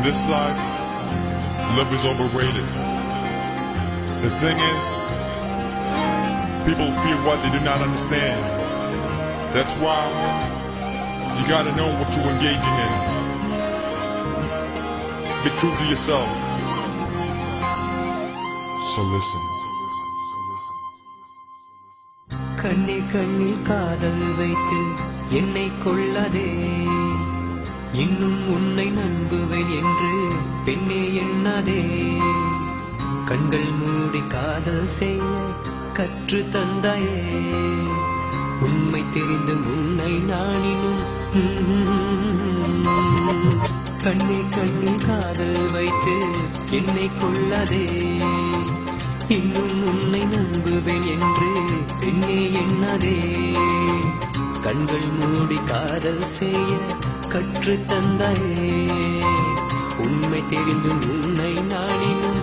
this life, love is overrated. The thing is, people fear what they do not understand. That's why you gotta know what you're engaging in. Be true to yourself. So listen. கண்ணே கண்ணில் காதல் வைத்து என்னை கொள்ளாதே, இன்னும் உன்னை நம்புவேன் என்று பெண்ணே எண்ணாதே. கண்கள் மூடி காதல் செய்ய கற்று தந்தாயே, உண்மை தெரிந்து உன்னை நானினும். கண்ணே கண்ணில் காதல் வைத்து என்னை கொள்ளாதே, இன்னும் உன்னை நம்புவேன் என்று பெண்ணே எண்ணாதே. கண்கள் மூடி காதல் செய்ய கற்று தந்தாயே, உண்மை தெரிந்தும் உன்னை நானினும்.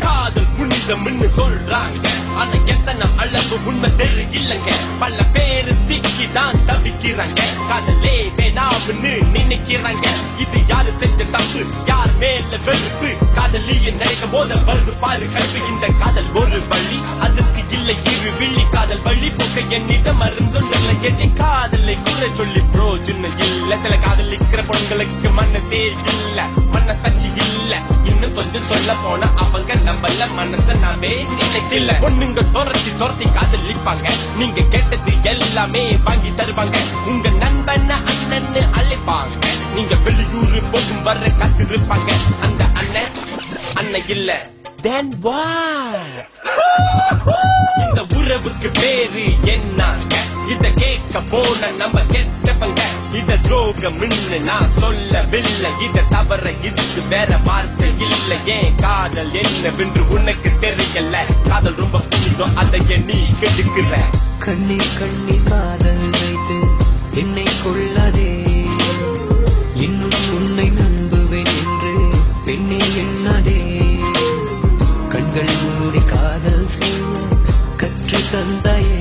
காதல் புனிதம்னு சொல்றாங்க, ஆனா எத்தனை அளவு உண்மை தெரியலங்க. பல பேரு சிக்கிதான் தவிக்கிறாங்க, காதலே வேணாம்னு நினைக்கிறாங்க. இது யாரு செஞ்ச தப்பு, யார் மேல வெறுப்பு? காதலியை நினைக்கும் போது வருது பாரு கல்வி. இந்த காதல் ஒரு வழி, அதுக்கு இல்லை இரு விழி. காதல் வழி போக்க என்னிடம் மருந்துள்ள என்னை காதலை குறை சொல்லி பிரோஜனம் இல்ல. சில காதலிக்கிற பொண்களுக்கு மனசே இல்ல, மனசாட்சி இல்ல. இன்னும் கொஞ்சம் சொல்ல போனா அவங்க நம்மள மனச நாமே நினைக்கல. பொண்ணுங்க துரத்தி துரத்தி காதலிப்பாங்க, நீங்க கேட்டது எல்லாமே வாங்கி தருவாங்க. உங்க நண்பன அண்ணன்னு அழைப்பாங்க, நீங்க வெளியூர் போகும் வர காத்திருப்பாங்க. அந்த அண்ணன் அண்ணன் இல்ல, then what? இந்த உறவுக்கு பேரு என்னங்க? இத கேட்க போன நம்ம கெட்டவங்க. இத துரோகம்னு நான் சொல்லவில்லை, இத தவற இதுக்கு வேற வார்த்தை இல்லை. ஏன் காதல் என்னவென்று உனக்கு தெரியல? காதல் ரொம்ப புனிதம், அதைய நீ கெடுக்கிற. கண்ணே கண்ணில் காதல் வைத்து என்னை கொள்ளாதே, இன்னும் உன்னை நம்புவேன் என்று பெண்ணே எண்ணாதே. கண்கள் மூடி காதல் செய்ய கற்று தந்தாயே,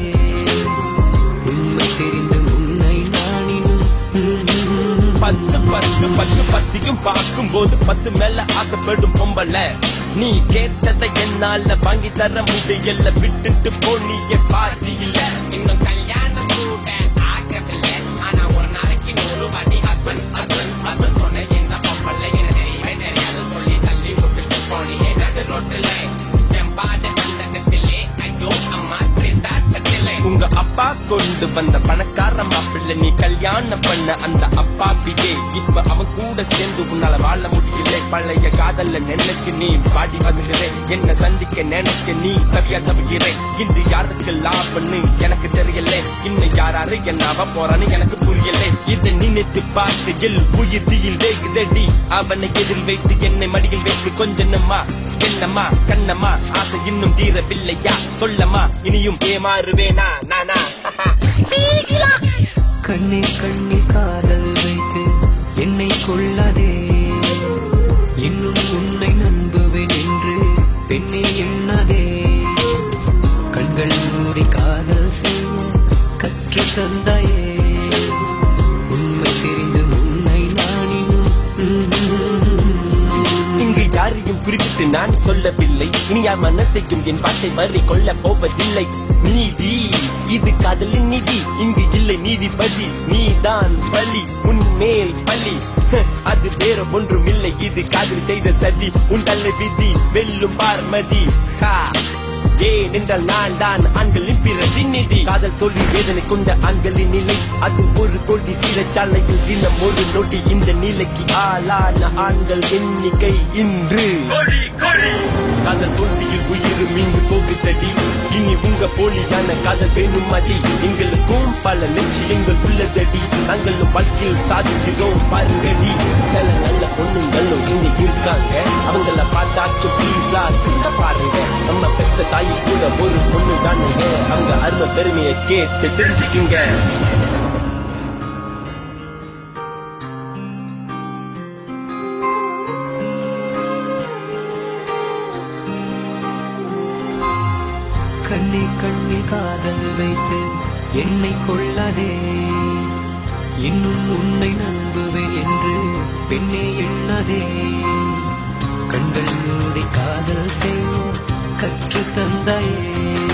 உண்மை தெரிந்து உன்னை நானினும். பத்து பத்து பத்து பத்தியும் பார்க்கும் போது 10 மேல ஆசைப்படும் பொம்பல. நீ கேட்டதை என்னால வாங்கி தர முடியல, விட்டுட்டு போனிய பாதி இல்ல. இன்னும் கல்யாணம் கூட ஆகவில்லை, ஆனா ஒரு நாளைக்கு 100 வாட்டி ஹஸ்பண்ட் ஹஸ்பண்ட் ஹஸ்பண்ட் சொன்ன இந்த பொம்பளை என்ன தெரியவே தெரியாது சொல்லி தள்ளி விட்டுட்டு போனியே நடு ரோட்டில். என் பாடு கண்டத்திலே ஐயோ அம்மா திண்டாட்டத்திலே. உங்க அப்பா கொண்டு வந்த பணக்கார மாப்பிள்ளை, நீ கல்யாணம் பண்ண அந்த அப்பாவியே இப்ப அவன் கூட சேர்ந்து உன்னால வாழ முடியல. பழைய காதல்ல நினைச்சு நீ பாடி வந்துகிறேன், என்ன சந்திக்க நினைக்க நீ தவியா தவிக்கிறேன். இன்று யாருக்கு லாபம்னு எனக்கு தெரியல, இன்னும் யாராரு என்ன போறான்னு எனக்கு புரியல. இதை நினைத்து பார்க்கையில் உயிர் தீயில் வேகுதடி. அவனை எதில் வைத்து என்னை மடியில் வைத்து கொஞ்சமா என்னம்மா கண்ணம்மா ஆசை இன்னும் தீரவில்லையா? சொல்லம்மா இனியும் ஏமாறுவேனா நானா? கண்ணே கண்ணில் காதல் வைத்து என்னை கொள்ளாதே, இன்னும் உன்னை நம்புவேன் என்று பெண்ணே எண்ணாதே. கண்கள் மூடி காதல் செய்ய கற்று தந்தாயே, உண்மை தெரிந்து உன்னை நானினும். இங்கு யாரையும் குறிப்பிட்டு நான் சொல்லவில்லை, இனி யார் மனத்தையும் என் வார்த்தை வரை கொள்ள போவதில்லை. நீதி இது காதலின் நீதி, இங்கு இல்லை நீதிபதி. நீதான் பலி, உன்மேல் பலி, அது வேற ஒன்றும் இல்லை. இது காதல் செய்த சதி, உன் தலை விதி வெல்லும் பார்மதி. ஏன் என்றால் நான் தான் ஆண்களின் பிரதிநிதி. காதல் தோல்வி வேதனை கொண்ட ஆண்களின் நிலை, அது ஒரு கோடி சிறைச்சாலையில் தினம் ஒரு நொடி. இந்த நிலைக்கு ஆளான ஆண்கள் எண்ணிக்கை இன்று காதல் தோல்வியில் உயிர் மீண்டு போகுதடி. இனி உங்க போலியான காதல் வேணும் மதி. எங்களுக்கும் பல லட்சியங்கள் உள்ளதடி, நாங்களும் வாழ்க்கையில் சாதிக்கிறோம் பாருங்கடி. சில நல்ல பொண்ணுங்களும் இங்க இருக்காங்க, அவங்கள பார்த்தாச்சும் ப்ளீஸ்லா திரும்ப பாருங்க. நம்ம பெத்த தாய் கூட ஒரு பொண்ணு தானுங்க, அவங்க அருமை பெருமையை கேட்டு தெரிஞ்சுக்குங்க. கண்ணே கண்ணில் காதல் வைத்து என்னை கொள்ளாதே, இன்னும் உன்னை நம்புவேன் என்று பெண்ணே எண்ணாதே. கண்கள் மூடி காதல் செய்ய கற்று தந்தாயே.